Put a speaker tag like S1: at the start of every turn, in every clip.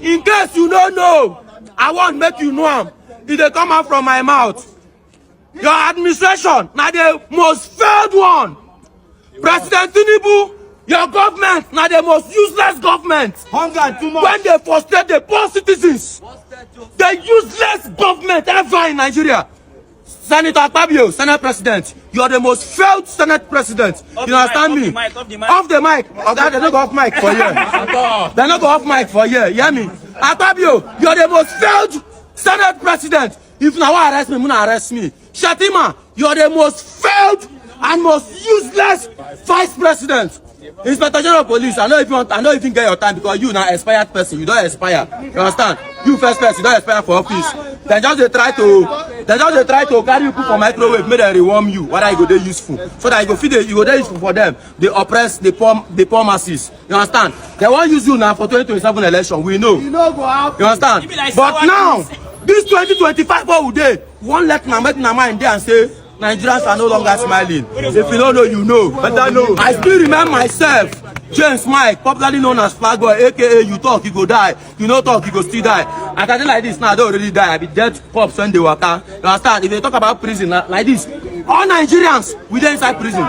S1: In case you don't know, I want make you know am. If they come out from my mouth. Your administration, now the most failed one. President Tinubu, your government, now the most useless government.
S2: Hunger too much.
S1: When they frustrate the poor citizens, the useless government ever in Nigeria. Senator Akpabio, Senate President, you are the most failed Senate President. You understand me? Off the mic. Okay, they're not go off mic for you. They're not go off mic for you. You hear me? Akpabio, you are the most failed Senate President. If now arrest me, arrest me. Shatima, you are the most failed and most useless Vice President. Inspector General of Police, I know if you get your time because you now expired person, you don't expire. You understand? You first person, you don't expire for office. They just try to carry you for microwave, make them rewarm you. Whether you go there useful, so that you go feed you go there useful for them. They oppress the poor masses. You understand? They won't use you now for 2027 election. We know. You understand? But now, this 2025 what we dey won't let na make na mind there and say Nigerians are no longer smiling. If you don't know, you know. Better know. I still remember myself, James Mike, popularly known as Flag Boy, aka you talk, you go die. You no talk, you go still die. I can tell like this now, I don't already die. I be dead cops when they work out. You understand? If they talk about prison like this, all Nigerians we dey inside prison.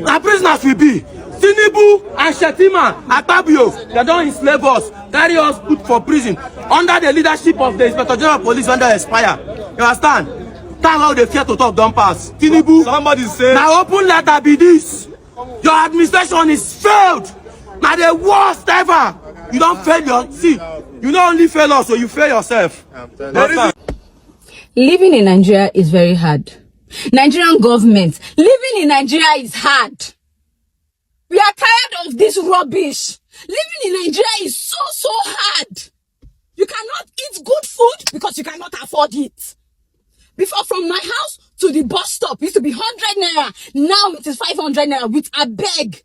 S1: Now prisoners we be. Tinubu and Shetima, Akpabio, they don't enslave us, carry us put for prison under the leadership of the Inspector General of Police when they expire. You understand? Time how they fear to talk don't pass. Tinubu, somebody say now open letter be this. Your administration is failed. Now the worst ever. You don't fail your you not only fail us, so you fail yourself.
S3: Living in Nigeria is very hard. Nigerian government, living in Nigeria is hard. We are tired of this rubbish. Living in Nigeria is so hard. You cannot eat good food because you cannot afford it. Before, from my house to the bus stop, it used to be 100 naira. Now it is 500 naira with a bag.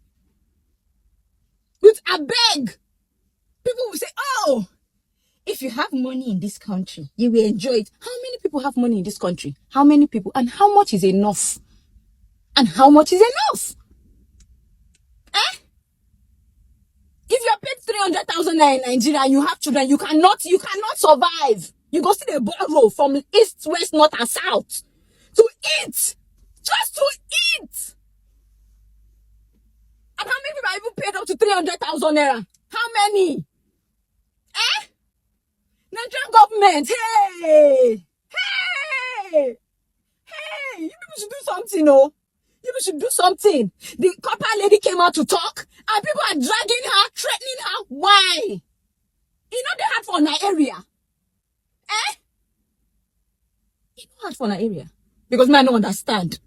S3: With a bag. People will say, oh, if you have money in this country, you will enjoy it. How many people have money in this country? How many people? And how much is enough? And how much is enough? Eh? If you're paid 300,000 naira in Nigeria and you have children, you cannot survive. You go see the borrow from east, west, north, and south to eat. Just to eat. And how many people are even paid up to 300,000 naira? How many? Eh? Nigerian government, hey! You people should do something, no? You people should do something. The copper lady came out to talk, and people are dragging her, threatening her. Why? You know they had for my area. Eh? You know hard for an area. Because man don't understand.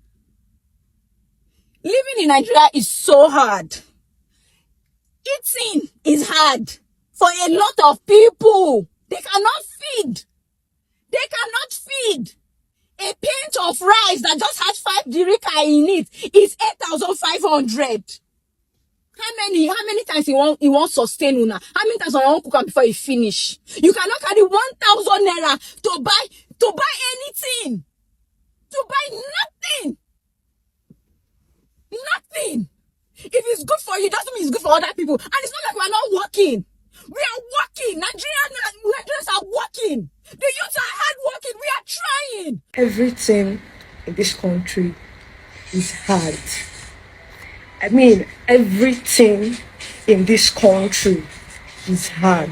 S3: Living in Nigeria is so hard. Eating is hard for a lot of people. They cannot feed. They cannot feed. A pint of rice that just has 5 dirika in it is 8,500. How many times you want sustain una? How many times you want cook am before you finish? You cannot carry 1,000 naira to buy anything. To buy nothing. Nothing. If it's good for you, doesn't mean it's good for other people. And it's not like we're not working. We are working. Nigerians are working. The youths are hard working. We are trying.
S4: Everything in this country is hard. I mean, everything in this country is hard.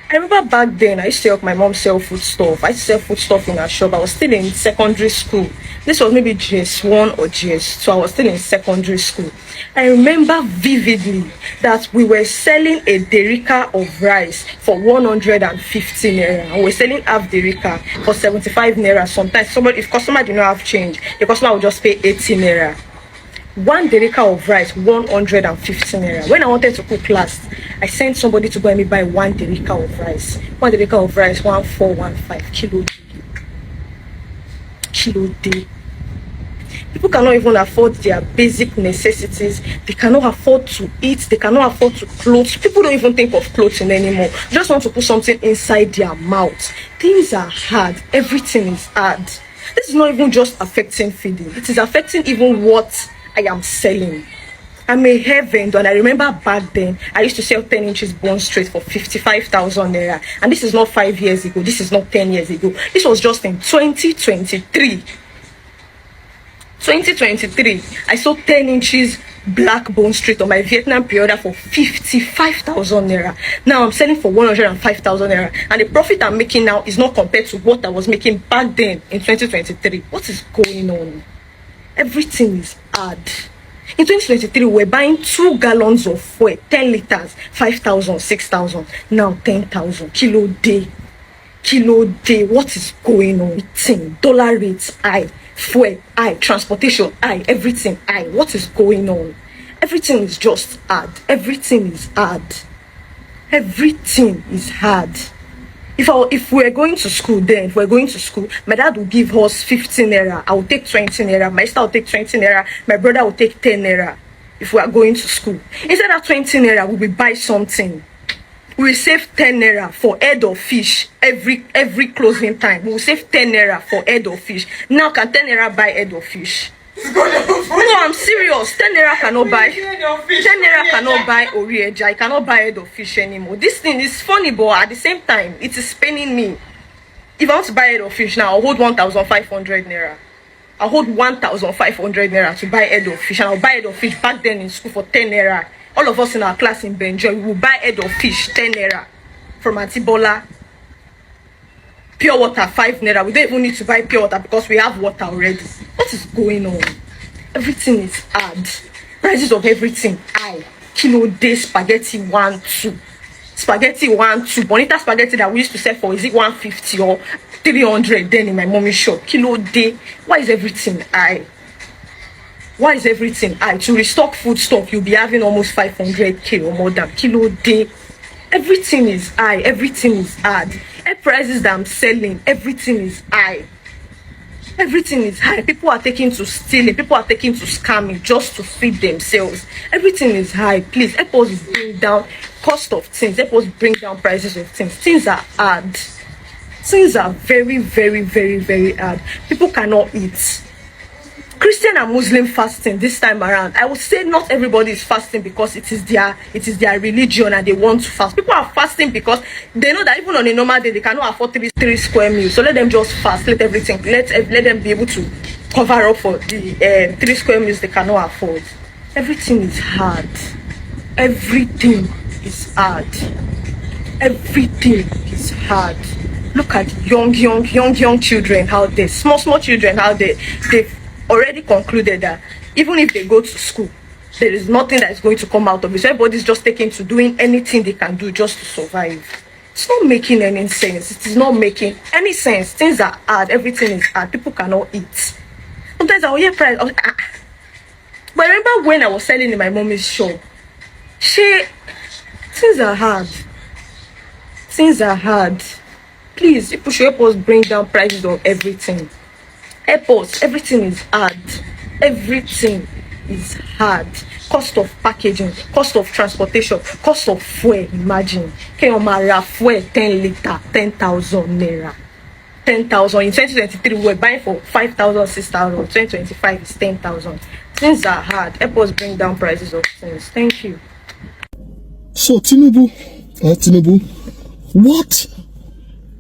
S4: I remember back then, I used to help my mom sell food stuff. I used to sell food stuff in her shop. I was still in secondary school. This was maybe GS1 or GS2. I was still in secondary school. I remember vividly that we were selling a derika of rice for 150 naira. And we were selling half derika for 75 naira. Sometimes, if customer did not have change, the customer would just pay 80 naira. 1 derika of rice, 150 naira. When I wanted to cook last, I sent somebody to go and buy 1 derika of rice. 1 derika of rice, 1415 kilo day. People cannot even afford their basic necessities. They cannot afford to eat. They cannot afford to clothe. People don't even think of clothing anymore. They just want to put something inside their mouth. Things are hard. Everything is hard. This is not even just affecting feeding. It is affecting even what I am selling. I'm a hair vendor, and I remember back then I used to sell 10 inches bone straight for 55,000 naira. And this is not 5 years ago, this is not 10 years ago. This was just in 2023. 2023, I sold 10 inches black bone straight on my Vietnam pre-order for 55,000 naira. Now I'm selling for 105,000 naira, and the profit I'm making now is not compared to what I was making back then in 2023. What is going on? Everything is hard. In 2023, we're buying 2 gallons of fuel, 10 liters, 5,000, 6,000. Now 10,000. Kilo day. What is going on? Dollar rates high, fuel high, transportation high, everything high. What is going on? Everything is just hard. Everything is hard. Everything is hard. If we're going to school, my dad will give us 15 naira. I will take 20 naira. My sister will take 20 naira. My brother will take 10 naira. If we are going to school, instead of 20 naira, we will buy something. We will save 10 naira for head of fish every closing time. We will save 10 naira for head of fish. Now can 10 naira buy head of fish? No, I'm serious. 10 naira cannot buy. 10 naira cannot buy orieja. I cannot buy head of fish anymore. This thing is funny, but at the same time, it is paining me. If I want to buy head of fish now, I'll hold 1,500 naira. I'll hold 1,500 naira to buy head of fish, and I'll buy head of fish back then in school for 10 naira. All of us in our class in Benjo, we will buy head of fish 10 naira from Antibola. Pure water 5 naira. We don't even need to buy pure water because we have water already. What is going on? Everything is hard. Prices of everything high. Kilo day spaghetti 1-2. Spaghetti 1-2. Bonita spaghetti that we used to sell for, is it 150 or 300 then in my mommy's shop? Kilo day. Why is everything high? Why is everything high? To restock food stuff, you'll be having almost 500k or more than. Kilo day. Everything is high. Everything is hard. Air prices that I'm selling, everything is high. Everything is high. People are taking to stealing. People are taking to scamming just to feed themselves. Everything is high. Please help us bring down cost of things. Help us bring down prices of things. Things are hard. Things are very, very, very, very hard. People cannot eat. Christian and Muslim fasting this time around, I would say not everybody is fasting because it is their religion and they want to fast. People are fasting because they know that even on a normal day they cannot afford three square meals. So let them just fast. Let them be able to cover up for the 3 square meals they cannot afford. Everything is hard. Everything is hard. Everything is hard. Look at young children out there, small children out there. They've already concluded that even if they go to school, there is nothing that is going to come out of it. So everybody's just taking to doing anything they can do just to survive. It's not making any sense. It is not making any sense. Things are hard. Everything is hard. People cannot eat. Sometimes I will hear price. But I remember when I was selling in my mommy's shop, things are hard. Things are hard. Please, people should help us bring down prices of everything. Airports, everything is hard. Everything is hard. Cost of packaging, cost of transportation, cost of fuel. Imagine, fuel 10 liter, 10,000 naira. 10,000 in 2023 we were buying for 5,000, 6,000. 2025 is 10,000. Things are hard. Help us bring down prices of things. Thank you.
S2: So Tinubu,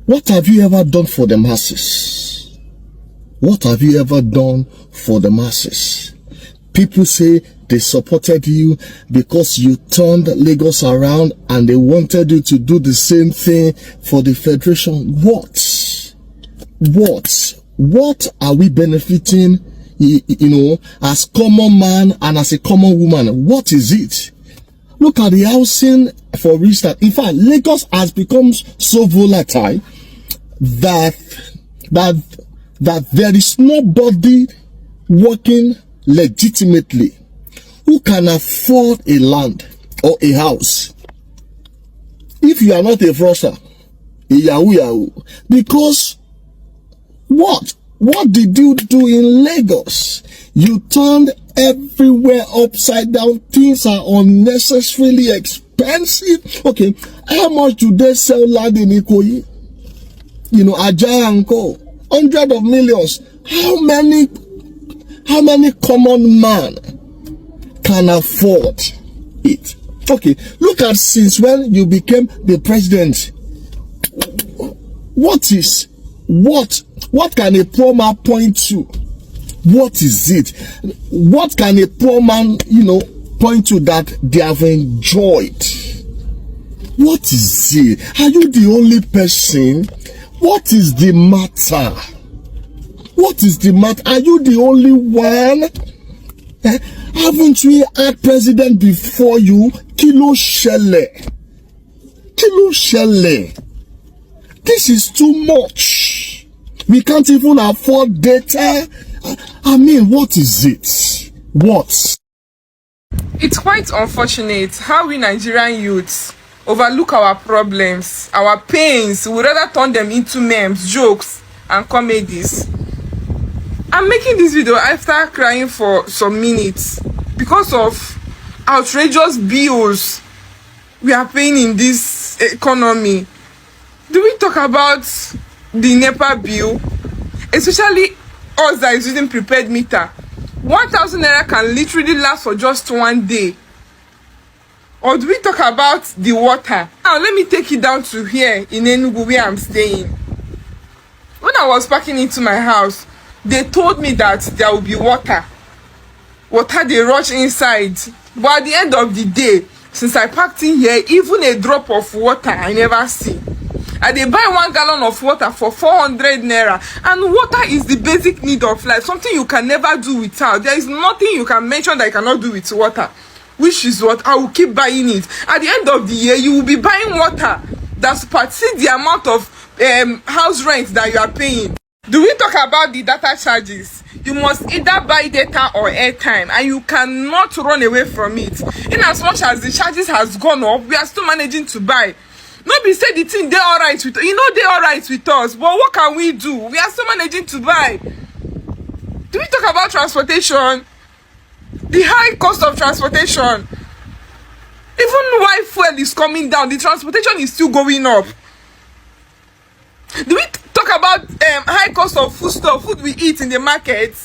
S2: what have you ever done for the masses? What have you ever done for the masses? People say they supported you because you turned Lagos around and they wanted you to do the same thing for the Federation. What are we benefiting, as common man and as a common woman? What is it? Look at the housing, for instance. In fact, Lagos has become so volatile that there is nobody working legitimately who can afford a land or a house. If you are not a fraudster, a yahoo, because what did you do in Lagos? You turned everywhere upside down. Things are unnecessarily expensive. Okay, how much do they sell land in Ikoyi? Ajay and Co. 100 of millions. How many common man can afford it. Okay, look at since when you became the president. What can a poor man point to? What is it? What can a poor man, point to that they have enjoyed? What is it? Are you the only person? What is the matter? What is the matter? Are you the only one? Haven't we had president before you? Kilo Shele. This is too much. We can't even afford data. I mean, what is it? What?
S5: It's quite unfortunate how we Nigerian youths overlook our problems, our pains. We rather turn them into memes, jokes, and comedies. I'm making this video after crying for some minutes because of outrageous bills we are paying in this economy. Do we talk about the NEPA bill? Especially us that is using prepaid meter. 1,000 naira can literally last for just 1 day. Or do we talk about the water? Now let me take it down to here in Enugu where I'm staying. When I was packing into my house, they told me that there will be water. Water they rush inside. But at the end of the day, since I packed in here, even a drop of water I never see. I dey buy 1 gallon of water for 400 naira, and water is the basic need of life, something you can never do without. There is nothing you can mention that you cannot do with water, which is what I will keep buying it. At the end of the year, you will be buying water that supersedes the amount of house rent that you are paying. Do we talk about the data charges? You must either buy data or airtime, and you cannot run away from it. In as much as the charges has gone up, we are still managing to buy. No be say the thing dey alright with dey alright with us, but what can we do? We are still managing to buy. Do we talk about transportation? The high cost of transportation. Even while fuel is coming down, the transportation is still going up. Do we talk about high cost of food we eat in the market?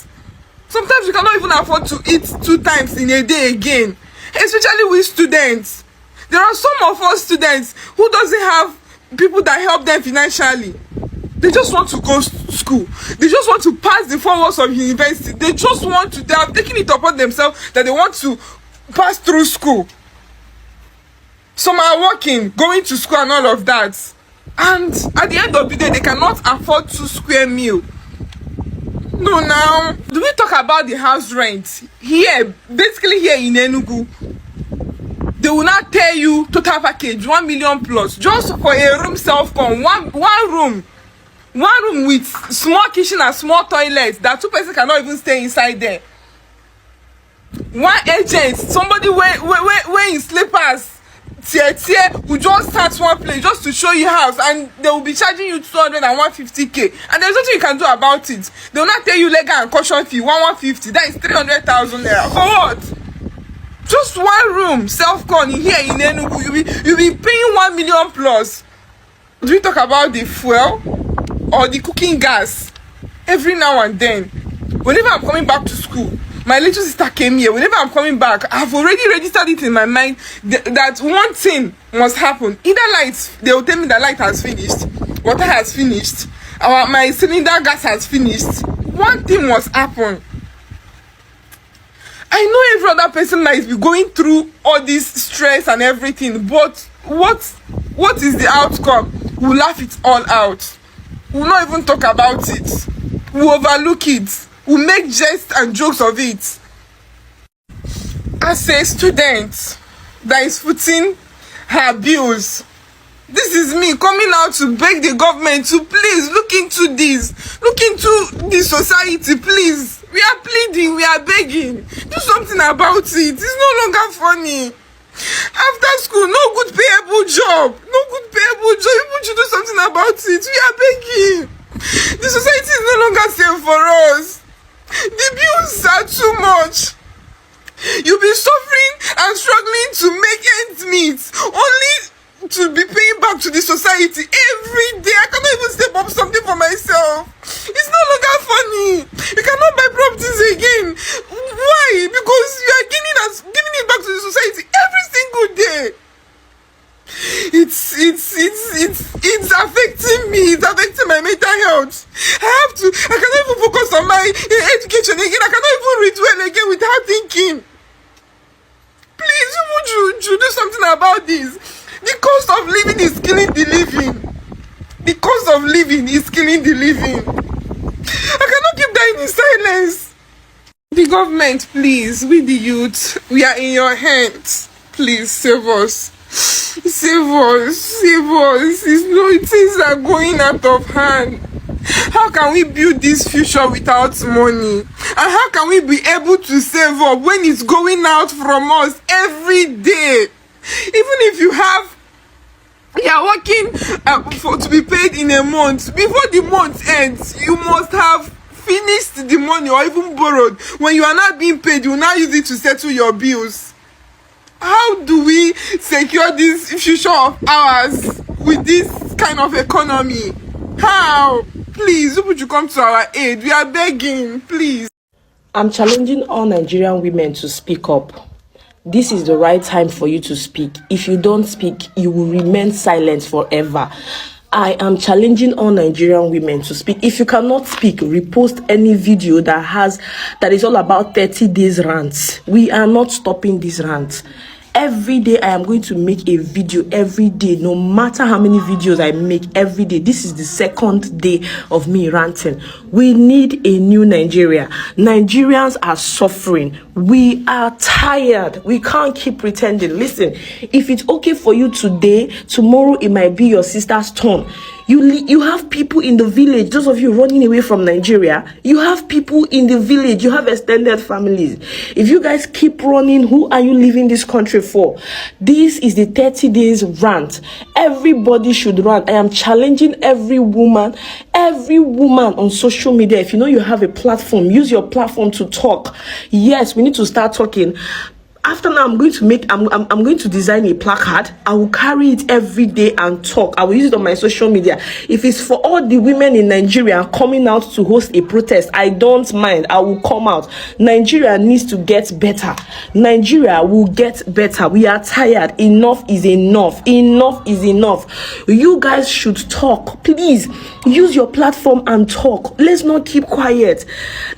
S5: Sometimes we cannot even afford to eat 2 times in a day again, especially with students. There are some of us students who doesn't have people that help them financially. They just want to go to school. They just want to pass the 4 walls of university. They have taken it upon themselves that they want to pass through school. Some are working, going to school and all of that. And at the end of the day, they cannot afford 2 square meal. No, now. Do we talk about the house rent? Here, basically here in Enugu, they will not tell you total package 1 million plus just for a room self-con. One room with small kitchen and small toilet that 2 persons cannot even stay inside there. One agent, somebody wearing slippers, will just start one place just to show you house, and they will be charging you 200 and 150k, and there's nothing you can do about it. They will not tell you legal and caution fee 150. That is 300,000 naira for what? Just 1 room self-con here in Enugu, you'll be paying 1 million plus. Do we talk about the fuel or the cooking gas? Every now and then, whenever I'm coming back to school, my little sister came here. Whenever I'm coming back, I've already registered it in my mind that one thing must happen. Either lights, they will tell me that light has finished, water has finished, my cylinder gas has finished. One thing must happen. I know every other person might be going through all this stress and everything, but what is the outcome? We'll laugh it all out. We'll not even talk about it. We'll overlook it. We'll make jests and jokes of it. As a student that is footing her bills, this is me coming out to beg the government to please look into this. Look into the society, please. We are pleading, we are begging. Do something about it. It's no longer funny. After school, no good payable job. People should do something about it. We are begging. The society is no longer safe for us. The bills are too much. You'll be suffering and struggling to make ends meet, only to be paying back to the society every day. I cannot even step up something for myself. It's no longer funny. You cannot buy properties again. Why? Because you are gaining as has given it back to the society every single day. It's affecting me. It's affecting my mental health. I cannot even focus on my education again. I cannot even read well again without thinking. Please, would you do something about this? The cost of living is killing the living. The cost of living is killing the living. I cannot keep dying in silence. The government, please, we the youth, we are in your hands. Please save us. Save us. Save us. Things are going out of hand. How can we build this future without money? And how can we be able to save up when it's going out from us every day? Even if you are working to be paid in a month, before the month ends, you must have finished the money or even borrowed. When you are not being paid, you will now use it to settle your bills. How do we secure this future of ours with this kind of economy? How? Please, would you come to our aid? We are begging, please.
S4: I'm challenging all Nigerian women to speak up. This is the right time for you to speak. If you don't speak, you will remain silent forever. I am challenging all Nigerian women to speak. If you cannot speak, repost any video that is all about 30 days rants. We are not stopping this rant. Every day I am going to make a video every day, no matter how many videos I make every day. This is the second day of me ranting. We need a new Nigeria. Nigerians are suffering. We are tired. We can't keep pretending. Listen, if it's okay for you today, tomorrow it might be your sister's turn. You have people in the village, those of you running away from Nigeria, you have people in the village, you have extended families. If you guys keep running, who are you leaving this country for? This is the 30 days rant. Everybody should rant. I am challenging every woman on social media. If you know you have a platform, use your platform to talk. Yes, we need to start talking. After now, I'm going to design a placard. I will carry it every day and talk. I will use it on my social media. If it's for all the women in Nigeria coming out to host a protest, I don't mind. I will come out. Nigeria needs to get better. Nigeria will get better. We are tired. Enough is enough. Enough is enough. You guys should talk. Please use your platform and talk. Let's not keep quiet.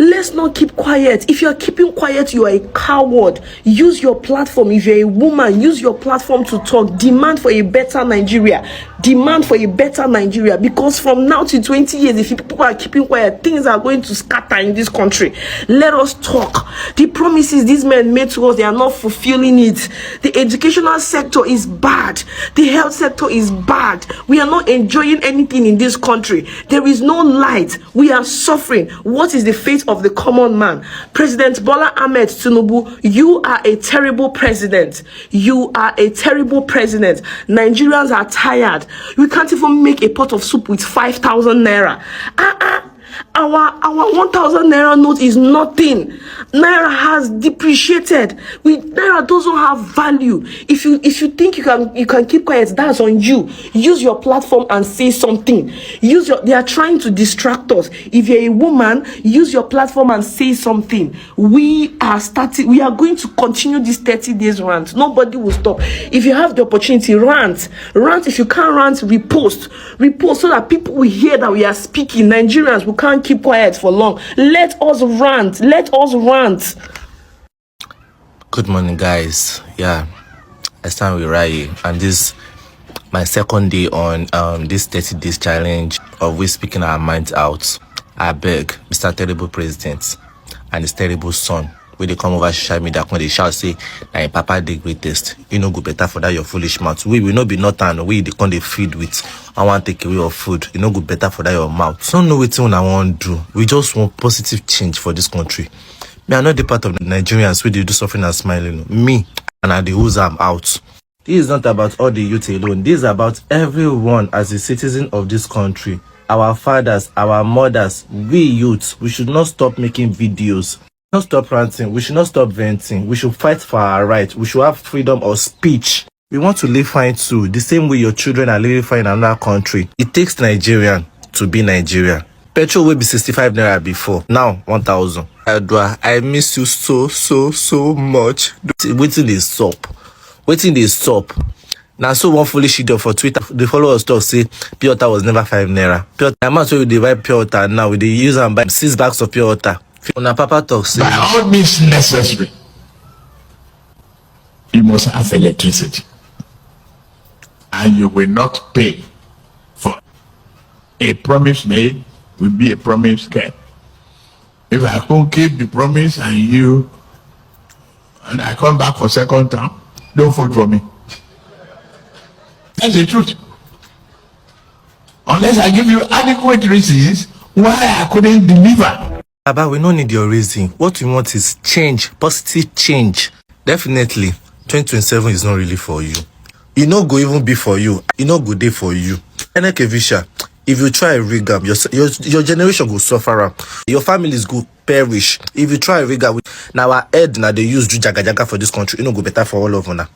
S4: Let's not keep quiet. If you're keeping quiet, you are a coward. Use your platform. If you're a woman, use your platform to talk. Demand for a better Nigeria. Demand for a better Nigeria. Because from now to 20 years, if people are keeping quiet, things are going to scatter in this country. Let us talk. The promises these men made to us, they are not fulfilling it. The educational sector is bad. The health sector is bad. We are not enjoying anything in this country. There is no light. We are suffering. What is the fate of the common man? President Bola Ahmed Tinubu, you are a terrible president. You are a terrible president. Nigerians are tired. We can't even make a pot of soup with 5,000 naira. Our 1,000 naira note is nothing. Naira has depreciated. Naira doesn't have value. If you think you can keep quiet, that's on you. Use your platform and say something. They are trying to distract us. If you're a woman, use your platform and say something. We are going to continue this 30 days rant. Nobody will stop. If you have the opportunity, rant. If you can't rant, repost so that people will hear that we are speaking. Nigerians, we can't keep quiet for long. Let us rant.
S6: Good morning, guys. Yeah, I stand with Rai, and this my second day on this 30 days challenge of we speaking our minds out. I beg Mr. Terrible President and his terrible son, when they come over social media, when they shall say that papa the greatest, you know, go better for that your foolish mouth. We will not be nothing. We they come they feed with. I want to take away your food. You know, go better for that your mouth. So no waiting I want to do. We just want positive change for this country. Me, I'm not the part of the Nigerians where they do suffering and smiling. Me and I the who's I'm out. This is not about all the youth alone. This is about everyone as a citizen of this country. Our fathers, our mothers, we youths. We should not stop making videos. Not stop ranting. We should not stop venting. We should fight for our rights. We should have freedom of speech. We want to live fine too, the same way your children are living fine in another country. It takes Nigerian to be Nigeria. Petrol will be 65 naira before, now 1,000. Adwa, I miss you so much. Waiting they stop. Waiting they stop. Now so one foolish idiot for Twitter. The followers talk say pure water was never 5 naira. Pure I'm not sure they buy pure water now. They use and buy 6 bags of pure water. Una papa talk say
S7: by all means necessary, you must have electricity. And you will not pay for a promise made will be a promise kept. If I can't keep the promise and I come back for second term, don't vote for me. That's the truth. Unless I give you adequate reasons why I couldn't deliver.
S6: Baba, we don't need your reason. What we want is change, positive change. Definitely, 2027 is not really for you. You know go even be for you. You know go day for you. Eneke Visha, if you try rig up, your generation go suffer up. Your families go perish. If you try rig up, now our head now they use do jaga jaga for this country. You know go better for all of us now.